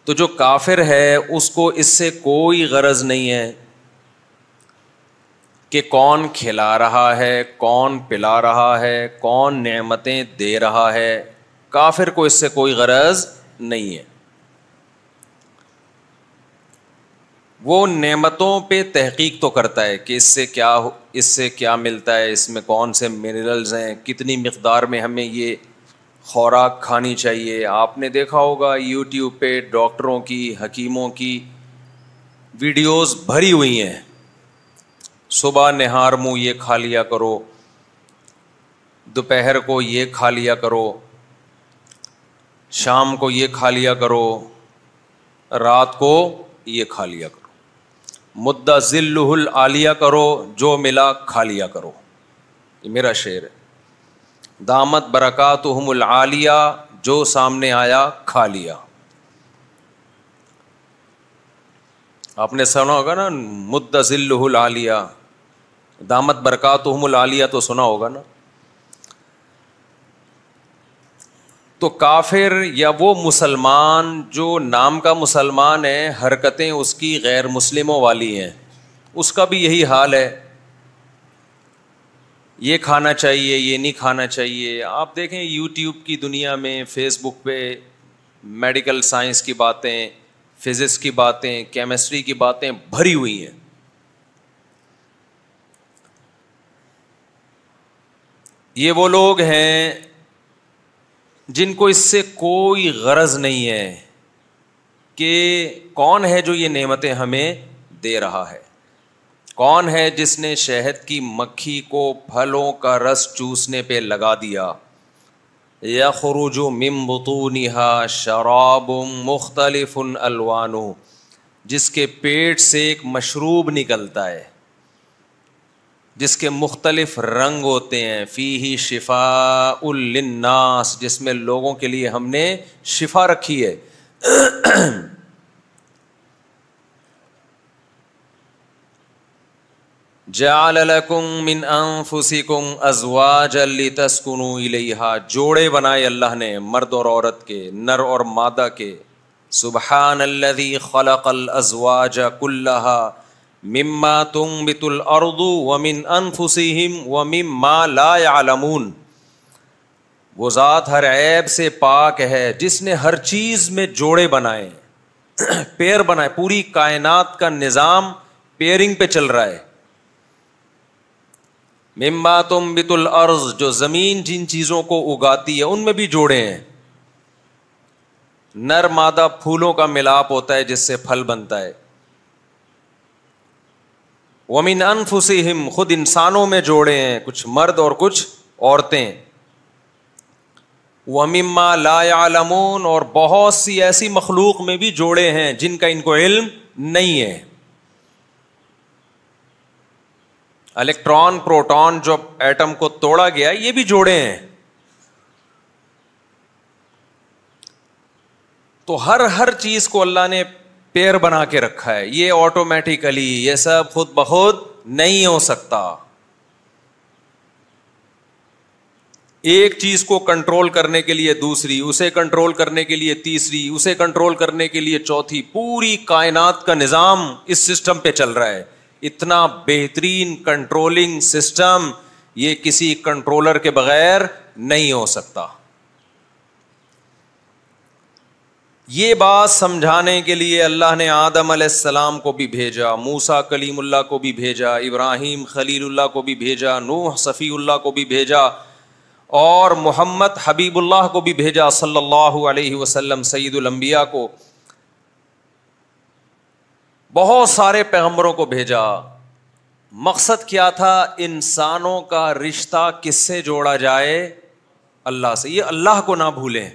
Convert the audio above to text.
تو جو کافر ہے اس کو اس سے کوئی غرض نہیں ہے کہ کون کھلا رہا ہے، کون پلا رہا ہے، کون نعمتیں دے رہا ہے. کافر کو اس سے کوئی غرض نہیں ہے. وہ نعمتوں پہ تحقیق تو کرتا ہے کہ اس سے کیا ملتا ہے، اس میں کون سے منرلز ہیں، کتنی مقدار میں ہمیں یہ خوراک کھانی چاہیے. آپ نے دیکھا ہوگا یوٹیوب پہ ڈاکٹروں کی، حکیموں کی ویڈیوز بھری ہوئی ہیں. صبح نہار منہ یہ کھا لیا کرو، دوپہر کو یہ کھا لیا کرو، شام کو یہ کھا لیا کرو، رات کو یہ کھا لیا کرو، مدہ ذلہ العالیہ کرو، جو ملا کھا لیا کرو. یہ میرا شعر ہے. دامت برکاتہم العالیہ، جو سامنے آیا کھا لیا. آپ نے سنا ہوگا نا مدہ ذلہ العالیہ، دامت برکاتہم العالیہ تو سنا ہوگا نا. تو کافر یا وہ مسلمان جو نام کا مسلمان ہے، حرکتیں اس کی غیر مسلموں والی ہیں، اس کا بھی یہی حال ہے. یہ کھانا چاہیے، یہ نہیں کھانا چاہیے. آپ دیکھیں یوٹیوب کی دنیا میں، فیس بک پہ میڈیکل سائنس کی باتیں، فزکس کی باتیں، کیمسٹری کی باتیں بھری ہوئی ہیں. یہ وہ لوگ ہیں جن کو اس سے کوئی غرض نہیں ہے کہ کون ہے جو یہ نعمتیں ہمیں دے رہا ہے، کون ہے جس نے شہد کی مکھی کو پھلوں کا رس چوسنے پہ لگا دیا. یخرج من بطونها شراب مختلف الوانہ، جس کے پیٹ سے ایک مشروب نکلتا ہے جس کے مختلف رنگ ہوتے ہیں. فیہ شفاء للناس، جس میں لوگوں کے لیے ہم نے شفا رکھی ہے. جعل لکم من انفسکم ازواجا لتسکنوا الیہا، جوڑے بنائے اللہ نے مرد اور عورت کے، نر اور مادہ کے. سبحان الذی خلق الازواج کلہا مما تنبت الارض ومن انفسہم ومما لا يعلمون. وہ ذات ہر عیب سے پاک ہے جس نے ہر چیز میں جوڑے بنائے، پیر بنائے. پوری کائنات کا نظام پیئرنگ پہ چل رہا ہے. مما تنبت الارض، جو زمین جن چیزوں کو اگاتی ہے ان میں بھی جوڑے ہیں. نر مادہ پھولوں کا ملاپ ہوتا ہے جس سے پھل بنتا ہے. ومن انفسہم، خود انسانوں میں جوڑے ہیں، کچھ مرد اور کچھ عورتیں. ومما لا يعلمون، اور بہت سی ایسی مخلوق میں بھی جوڑے ہیں جن کا ان کو علم نہیں ہے. الیکٹران پروٹون جو ایٹم کو توڑا گیا یہ بھی جوڑے ہیں. تو ہر چیز کو اللہ نے پیر بنا کے رکھا ہے. یہ آٹومیٹیکلی، یہ سب خود بخود نہیں ہو سکتا. ایک چیز کو کنٹرول کرنے کے لیے دوسری، اسے کنٹرول کرنے کے لیے تیسری، اسے کنٹرول کرنے کے لیے چوتھی. پوری کائنات کا نظام اس سسٹم پہ چل رہا ہے. اتنا بہترین کنٹرولنگ سسٹم یہ کسی کنٹرولر کے بغیر نہیں ہو سکتا. یہ بات سمجھانے کے لیے اللہ نے آدم علیہ السلام کو بھی بھیجا، موسیٰ کلیم اللہ کو بھی بھیجا، ابراہیم خلیل اللہ کو بھی بھیجا، نوح صفی اللہ کو بھی بھیجا، اور محمد حبیب اللہ کو بھی بھیجا صلی اللہ علیہ وسلم سید الانبیاء کو. بہت سارے پیغمبروں کو بھیجا. مقصد کیا تھا؟ انسانوں کا رشتہ کس سے جوڑا جائے؟ اللہ سے. یہ اللہ کو نہ بھولیں.